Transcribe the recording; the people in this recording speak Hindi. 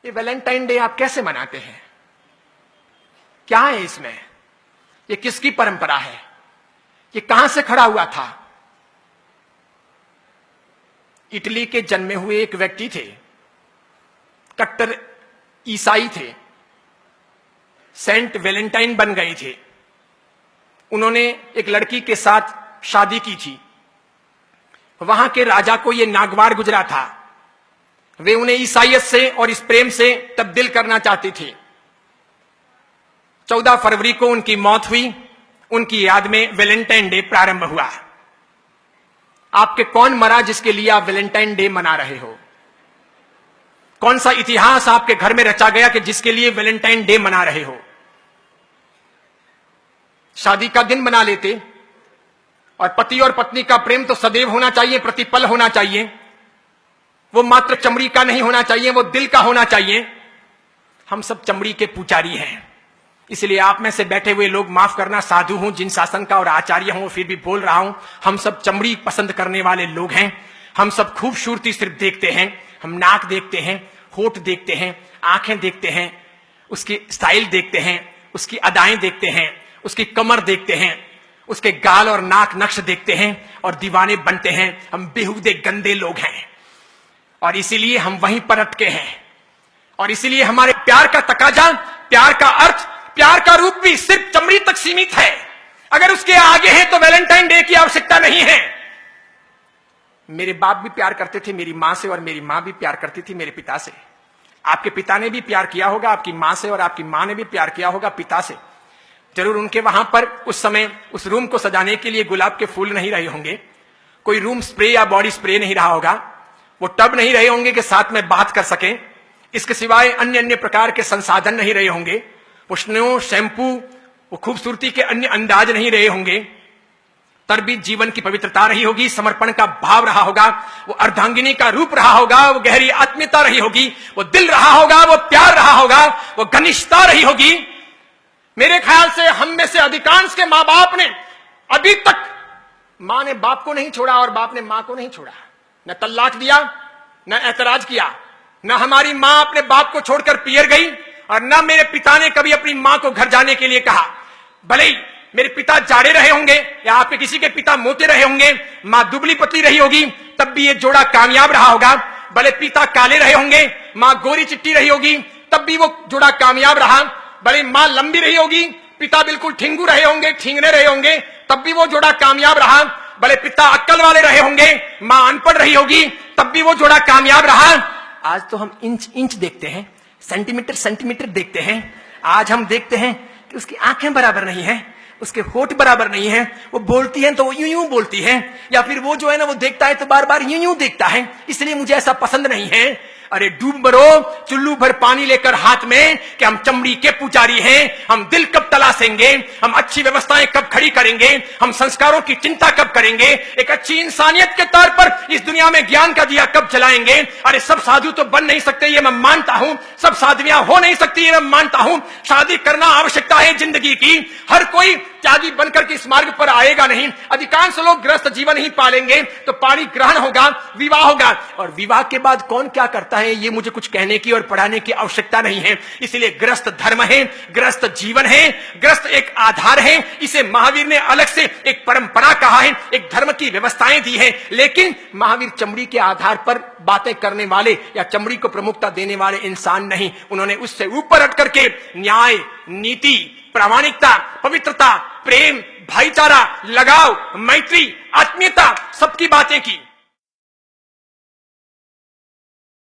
ये वैलेंटाइन डे आप कैसे मनाते हैं? क्या है इसमें? ये किसकी परंपरा है? ये कहां से खड़ा हुआ था? इटली के जन्मे हुए एक व्यक्ति थे, कट्टर ईसाई थे, सेंट वैलेंटाइन बन गए थे। उन्होंने एक लड़की के साथ शादी की थी। वहां के राजा को यह नागवार गुजरा था। वे उन्हें ईसाइयत से और इस प्रेम से तब्दील करना चाहते थे। 14 फरवरी को उनकी मौत हुई। उनकी याद में वैलेंटाइन डे प्रारंभ हुआ। आपके कौन मरा जिसके लिए आप वैलेंटाइन डे मना रहे हो? कौन सा इतिहास आपके घर में रचा गया कि जिसके लिए वैलेंटाइन डे मना रहे हो? शादी का दिन मना लेते। और पति और पत्नी का प्रेम तो सदैव होना चाहिए, प्रतिपल होना चाहिए। वो मात्र चमड़ी का नहीं होना चाहिए, वो दिल का होना चाहिए। हम सब चमड़ी के पुजारी हैं। इसलिए आप में से बैठे हुए लोग माफ करना, साधु हूं, जिन शासन का और आचार्य हूं, फिर भी बोल रहा हूं। हम सब चमड़ी पसंद करने वाले लोग हैं। हम सब खूबसूरती सिर्फ देखते हैं। हम नाक देखते हैं, होठ देखते हैं, आंखें देखते हैं, उसकी स्टाइल देखते हैं, उसकी अदाएं देखते हैं, उसकी कमर देखते हैं, उसके गाल और नाक नक्श देखते हैं और दीवाने बनते हैं। हम बेहुदे गंदे लोग हैं और इसीलिए हम वहीं पर अटके हैं। और इसीलिए हमारे प्यार का तकाजा, प्यार का अर्थ, प्यार का रूप भी सिर्फ चमड़ी तक सीमित है। अगर उसके आगे है तो वैलेंटाइन डे की आवश्यकता नहीं है। मेरे बाप भी प्यार करते थे मेरी मां से और मेरी मां भी प्यार करती थी मेरे पिता से। आपके पिता ने भी प्यार किया होगा आपकी मां से और आपकी मां ने भी प्यार किया होगा पिता से। जरूर उनके वहां पर उस समय उस रूम को सजाने के लिए गुलाब के फूल नहीं रहे होंगे, कोई रूम स्प्रे या बॉडी स्प्रे नहीं रहा होगा, वो टब नहीं रहे होंगे कि साथ में बात कर सके। इसके सिवाय अन्य अन्य प्रकार के संसाधन नहीं रहे होंगे, वो स्नो, शैम्पू, वो खूबसूरती के अन्य अंदाज नहीं रहे होंगे। तरबीज जीवन की पवित्रता रही होगी, समर्पण का भाव रहा होगा, वो अर्धांगिनी का रूप रहा होगा, वो गहरी आत्मीयता रही होगी, वो दिल रहा होगा, वो प्यार रहा होगा, वो घनिष्ठता रही होगी। मेरे ख्याल से हम में से अधिकांश के मां बाप ने अभी तक, मां ने बाप को नहीं छोड़ा और बाप ने मां को नहीं छोड़ा। न तल्लाक दिया, न ऐतराज किया। न हमारी मां अपने बाप को छोड़कर पियर गई और न मेरे पिता ने कभी अपनी मां को घर जाने के लिए कहा। भले ही मेरे पिता जाड़े रहे होंगे या आपके किसी के पिता मोटे रहे होंगे, मां दुबली पतली रही होगी, तब भी ये जोड़ा कामयाब रहा होगा। भले पिता काले रहे होंगे, मां गोरी चिट्टी रही होगी, तब भी वो जोड़ा कामयाब रहा। भले मां लंबी रही होगी, पिता बिल्कुल ठिंगू रहे होंगे, ठिंगने रहे होंगे, तब भी वो जोड़ा कामयाब रहा। भले पिता अक्कल वाले रहे होंगे, मां अनपढ़ रही होगी, तब भी वो जोड़ा कामयाब रहा। आज तो हम इंच इंच देखते हैं, सेंटीमीटर सेंटीमीटर देखते हैं। आज हम देखते हैं कि उसकी आंखें बराबर नहीं है, उसके होठ बराबर नहीं है, वो बोलती है तो वो यूं यूं बोलती है, या फिर वो जो है ना वो देखता है तो बार बार यूं यूं देखता है, इसलिए मुझे ऐसा पसंद नहीं है। अरे डूब मरो चुल्लू भर पानी लेकर हाथ में कि हम चमड़ी के पुजारी हैं। हम दिल कब तलाशेंगे, हम अच्छी व्यवस्थाएं कब खड़ी करेंगे, हम संस्कारों की चिंता कब करेंगे, एक अच्छी इंसानियत के तौर पर इस दुनिया में ज्ञान का दिया कब जलाएंगे। अरे सब साधु तो बन नहीं सकते ये मैं मानता हूं, सब साधवियां हो नहीं सकती ये मैं मानता हूं। शादी करना आवश्यकता है जिंदगी की। हर कोई त्यागी बनकर के इस मार्ग पर आएगा नहीं। अधिकांश लोग गृहस्थ जीवन ही पालेंगे तो पाणी ग्रहण होगा, विवाह होगा। और विवाह के बाद कौन क्या करता है ये मुझे कुछ कहने की और पढ़ाने की आवश्यकता नहीं है। इसलिए गृहस्थ धर्म है, गृहस्थ जीवन है, गृहस्थ एक आधार है। इसे महावीर ने अलग से एक परंपरा कहा है, एक धर्म की व्यवस्थाएं दी है। लेकिन महावीर चमड़ी के आधार पर बातें करने वाले या चमड़ी को प्रमुखता देने वाले इंसान नहीं। उन्होंने उससे ऊपर हट करके न्याय, नीति, प्रामाणिकता, पवित्रता, प्रेम, भाईचारा, लगाव, मैत्री, आत्मीयता, सबकी बातें की।